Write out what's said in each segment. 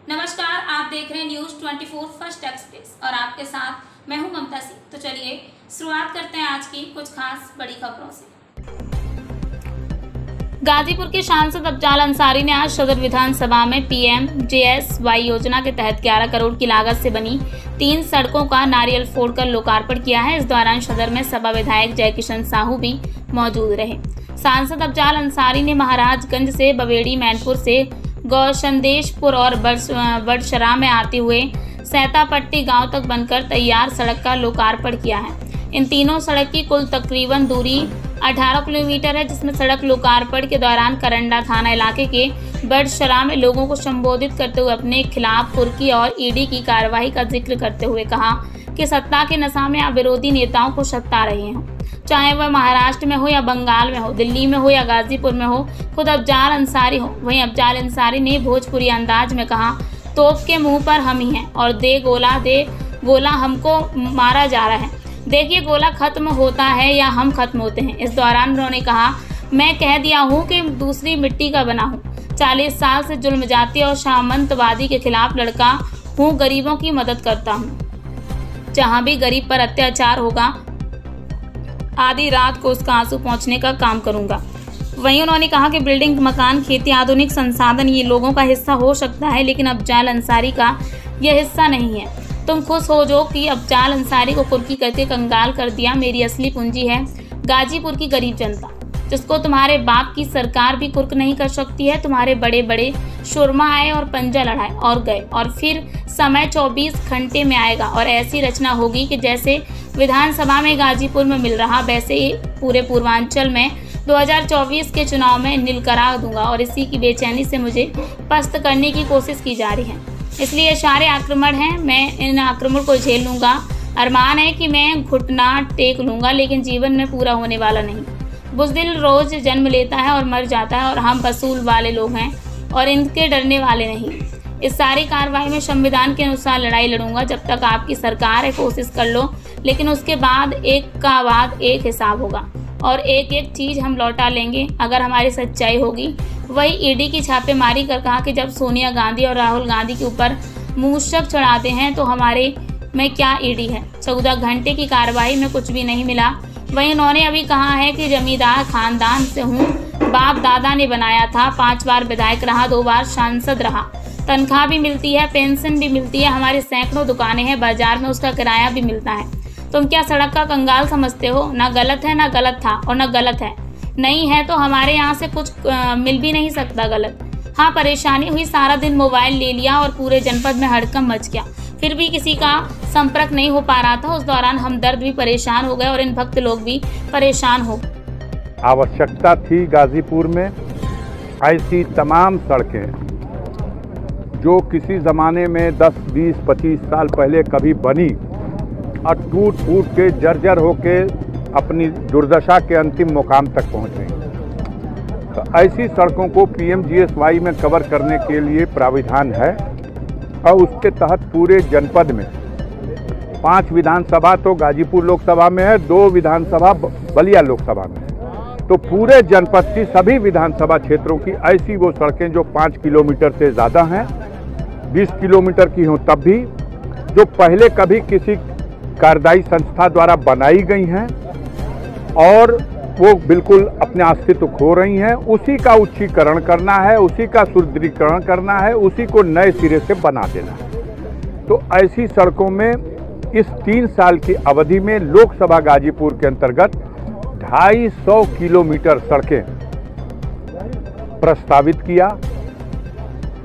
नमस्कार, आप देख रहे हैं न्यूज़ 24 फर्स्ट एक्सप्रेस और आपके साथ मैं हूं ममता सिंह। तो चलिए शुरुआत करते हैं आज की कुछ खास बड़ी खबरों से। गाजीपुर के सांसद अफजाल अंसारी ने आज सदर विधानसभा में PMJSY योजना के तहत 11 करोड़ की लागत से बनी 3 सड़कों का नारियल फोड़कर लोकार्पण किया है। इस दौरान सदर में सपा विधायक जय किशन साहू भी मौजूद रहे। सांसद अफजाल अंसारी ने महाराजगंज से बवेड़ी, मैनपुर से गौसंदेशपुर और बड़शरा में आते हुए सैतापट्टी गांव तक बनकर तैयार सड़क का लोकार्पण किया है। इन तीनों सड़क की कुल तकरीबन दूरी 18 किलोमीटर है, जिसमें सड़क लोकार्पण के दौरान करंडा थाना इलाके के बड़शरा में लोगों को संबोधित करते हुए अपने खिलाफ कुर्की और ईडी की कार्रवाई का जिक्र करते हुए कहा कि सत्ता के नशा में आप विरोधी नेताओं को सता रहे हैं, चाहे वह महाराष्ट्र में हो या बंगाल में हो, दिल्ली में हो या गाजीपुर में हो। खुद अफजाल अंसारी हो। वहीं अफजाल अंसारी ने भोजपुरी अंदाज में कहा, तोप के मुंह पर हम ही हैं और दे गोला हमको मारा जा रहा है। देखिए, गोला खत्म होता है या हम खत्म होते हैं। इस दौरान उन्होंने कहा, मैं कह दिया हूँ कि दूसरी मिट्टी का बना हूँ। 40 साल से जुल्म जाति और सामंतवादी के खिलाफ लड़का हूँ, गरीबों की मदद करता हूँ। जहाँ भी गरीब पर अत्याचार होगा, आधी रात को उसका आंसू पहुंचने का काम करूंगा। वहीं उन्होंने कहा कि बिल्डिंग, मकान, खेती, आधुनिक संसाधन ये लोगों का हिस्सा हो सकता है, लेकिन अफजाल अंसारी का यह हिस्सा नहीं है। तुम खुश हो जो कि अफजाल अंसारी को कुर्की करके कंगाल कर दिया। मेरी असली पूंजी है गाजीपुर की गरीब जनता, जिसको तुम्हारे बाप की सरकार भी कुर्क नहीं कर सकती है। तुम्हारे बड़े बड़े सुरमा आए और पंजा लड़ाए और गए, और फिर समय 24 घंटे में आएगा और ऐसी रचना होगी कि जैसे विधानसभा में गाजीपुर में मिल रहा, वैसे ही पूरे पूर्वांचल में 2024 के चुनाव में नील करा दूंगा। और इसी की बेचैनी से मुझे पस्त करने की कोशिश की जा रही है, इसलिए ये सारे आक्रमण हैं। मैं इन आक्रमण को झेल लूँगा। अरमान है कि मैं घुटना टेक लूँगा, लेकिन जीवन में पूरा होने वाला नहीं। बुज़दिल रोज़ जन्म लेता है और मर जाता है, और हम वसूल वाले लोग हैं और इनके डरने वाले नहीं। इस सारी कार्रवाई में संविधान के अनुसार लड़ाई लड़ूंगा। जब तक आपकी सरकार है, कोशिश कर लो, लेकिन उसके बाद एक हिसाब होगा और एक एक चीज़ हम लौटा लेंगे अगर हमारी सच्चाई होगी। वही ईडी की छापेमारी कर कहा कि जब सोनिया गांधी और राहुल गांधी के ऊपर मूसक चढ़ाते हैं तो हमारे में क्या ईडी है। 14 घंटे की कार्रवाई में कुछ भी नहीं मिला। वहीं उन्होंने अभी कहा है कि जमींदार खानदान से हूँ, बाप दादा ने बनाया था, 5 बार विधायक रहा, 2 बार सांसद रहा, तनख्वाह भी मिलती है, पेंशन भी मिलती है, हमारे सैकड़ों दुकानें हैं, बाजार में उसका किराया भी मिलता है। तुम क्या सड़क का कंगाल समझते हो? ना गलत है, ना गलत था और ना गलत है। नहीं है तो हमारे यहाँ से कुछ मिल भी नहीं सकता गलत। हाँ, परेशानी हुई, सारा दिन मोबाइल ले लिया और पूरे जनपद में हड़कंप मच गया, फिर भी किसी का संपर्क नहीं हो पा रहा था। उस दौरान हम दर्द भी परेशान हो गए और इन भक्त लोग भी परेशान हो गए। आवश्यकता थी गाजीपुर में ऐसी तमाम सड़कें जो किसी ज़माने में 10, 20, 25 साल पहले कभी बनी और टूट फूट के जर्जर होके अपनी दुर्दशा के अंतिम मुकाम तक पहुँच गई। तो ऐसी सड़कों को PMJSY में कवर करने के लिए प्राविधान है और उसके तहत पूरे जनपद में 5 विधानसभा तो गाजीपुर लोकसभा में है, 2 विधानसभा बलिया लोकसभा में है। तो पूरे जनपद की सभी विधानसभा क्षेत्रों की ऐसी वो सड़कें जो 5 किलोमीटर से ज़्यादा हैं, 20 किलोमीटर की हों तब भी, जो पहले कभी किसी कार्यदायी संस्था द्वारा बनाई गई हैं और वो बिल्कुल अपने अस्तित्व खो रही हैं, उसी का उच्चीकरण करना है, उसी का सुदृढ़ीकरण करना है, उसी को नए सिरे से बना देना है। तो ऐसी सड़कों में इस 3 साल की अवधि में लोकसभा गाजीपुर के अंतर्गत 250 किलोमीटर सड़कें प्रस्तावित किया।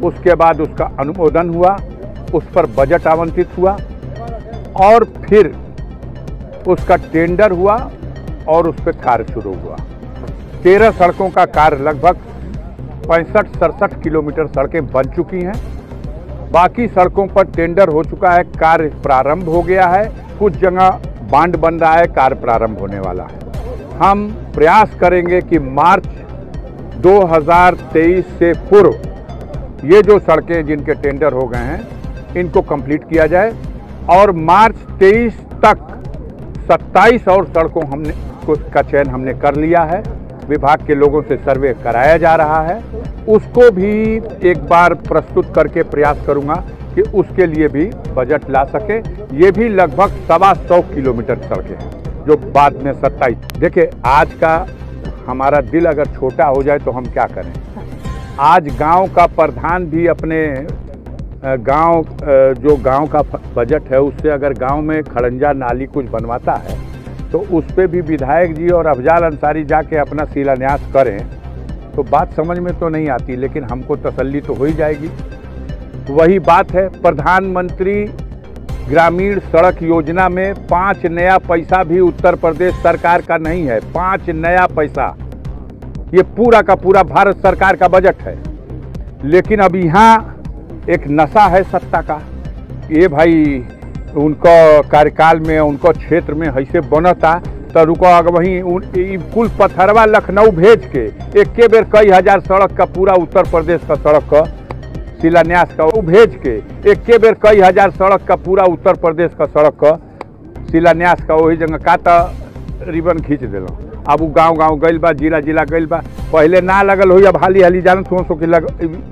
उसके बाद उसका अनुमोदन हुआ, उस पर बजट आवंटित हुआ और फिर उसका टेंडर हुआ और उस पर कार्य शुरू हुआ। 13 सड़कों का कार्य लगभग 65-67 किलोमीटर सड़कें बन चुकी हैं। बाकी सड़कों पर टेंडर हो चुका है, कार्य प्रारंभ हो गया है, कुछ जगह बांड बन रहा है, कार्य प्रारंभ होने वाला है। हम प्रयास करेंगे कि मार्च 2023 से पूर्व ये जो सड़कें जिनके टेंडर हो गए हैं इनको कंप्लीट किया जाए और मार्च 23 तक 27 और सड़कों का चयन हमने कर लिया है। विभाग के लोगों से सर्वे कराया जा रहा है। उसको भी एक बार प्रस्तुत करके प्रयास करूंगा कि उसके लिए भी बजट ला सके। ये भी लगभग 125 किलोमीटर सड़कें हैं जो बाद में 27। देखिए, आज का हमारा दिल अगर छोटा हो जाए तो हम क्या करें। आज गांव का प्रधान भी अपने गांव जो गांव का बजट है उससे अगर गांव में खड़ंजा नाली कुछ बनवाता है तो उस पर भी विधायक जी और अफजाल अंसारी जाके अपना शिलान्यास करें तो बात समझ में तो नहीं आती, लेकिन हमको तसल्ली तो हो ही जाएगी। वही बात है, प्रधानमंत्री ग्रामीण सड़क योजना में 5 नया पैसा भी उत्तर प्रदेश सरकार का नहीं है। 5 नया पैसा, ये पूरा का पूरा भारत सरकार का बजट है। लेकिन अब यहाँ एक नशा है सत्ता का। ये भाई उनको कार्यकाल में उनको क्षेत्र में ऐसे बनता तो रुको अगर वहीं कुल पथरवा लखनऊ भेज के एक बेर कई हजार सड़क का पूरा उत्तर प्रदेश का सड़क का शिलान्यास का भेज के एक बेर कई हजार सड़क का पूरा उत्तर प्रदेश का सड़क का शिलान्यास का वही जगह का तो रिबन खींच दिलो। अब वो गांव गांव गइल बा, जिला जिला गइल बा। पहले ना लगल हो, अब हाली हाली जानत सो कि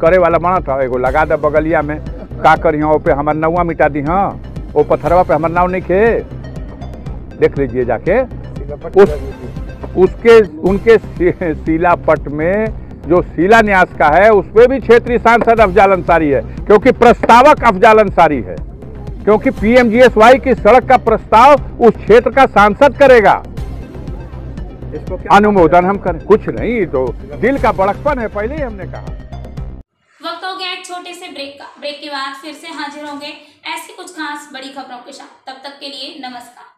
करे वाला बना था एगो लगा दे बगलिया में का करी हाँ पे हमार नौवा मिटा दी। हाँ वो पथरवा पे हमार नाव नहीं खे, देख लीजिए जाके उसके उनके शिलापट में जो शिलान्यास का है उसमें भी क्षेत्रीय सांसद अफजाल अंसारी है, क्योंकि प्रस्तावक अफजाल अंसारी है, क्योंकि पीएमजीएसवाई की सड़क का प्रस्ताव उस क्षेत्र का सांसद करेगा। इसको अनुमोदन हम करें, कुछ नहीं तो दिल का बड़कपन है, पहले ही हमने कहा। वक्त हो गया एक छोटे से ब्रेक का। ब्रेक के बाद फिर से हाजिर होंगे ऐसी कुछ खास बड़ी खबरों के साथ। तब तक के लिए नमस्कार।